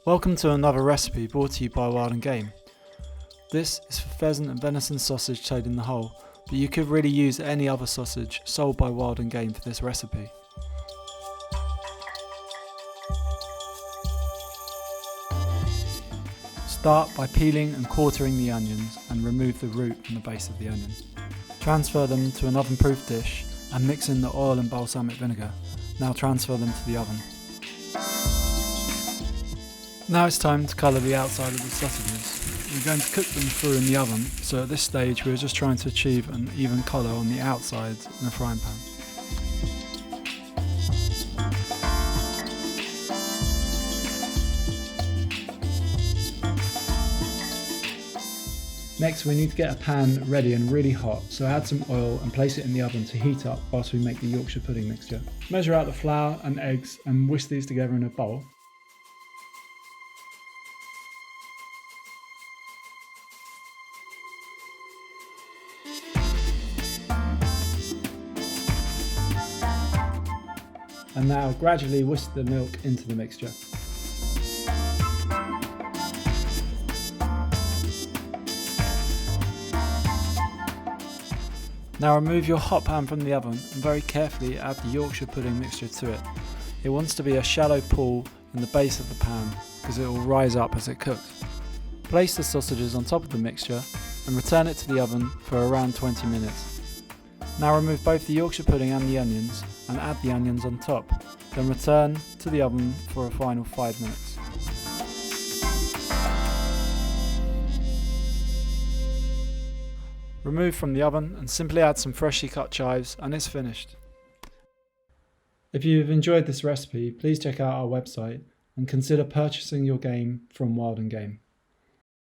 Welcome to another recipe brought to you by Wild and Game. This is for pheasant and venison sausage toad in the hole, but you could really use any other sausage sold by Wild and Game for this recipe. Start by peeling and quartering the onions and remove the root from the base of the onion. Transfer them to an oven-proof dish and mix in the oil and balsamic vinegar. Now transfer them to the oven. Now it's time to colour the outside of the sausages. We're going to cook them through in the oven, so at this stage we're just trying to achieve an even colour on the outsides in a frying pan. Next we need to get a pan ready and really hot, so add some oil and place it in the oven to heat up whilst we make the Yorkshire pudding mixture. Measure out the flour and eggs and whisk these together in a bowl. And now gradually whisk the milk into the mixture. Now remove your hot pan from the oven and very carefully add the Yorkshire pudding mixture to it. It wants to be a shallow pool in the base of the pan because it will rise up as it cooks. Place the sausages on top of the mixture and return it to the oven for around 20 minutes. Now remove both the Yorkshire pudding and the onions and add the onions on top. Then return to the oven for a final 5 minutes. Remove from the oven and simply add some freshly cut chives and it's finished. If you've enjoyed this recipe, please check out our website and consider purchasing your game from Wild and Game.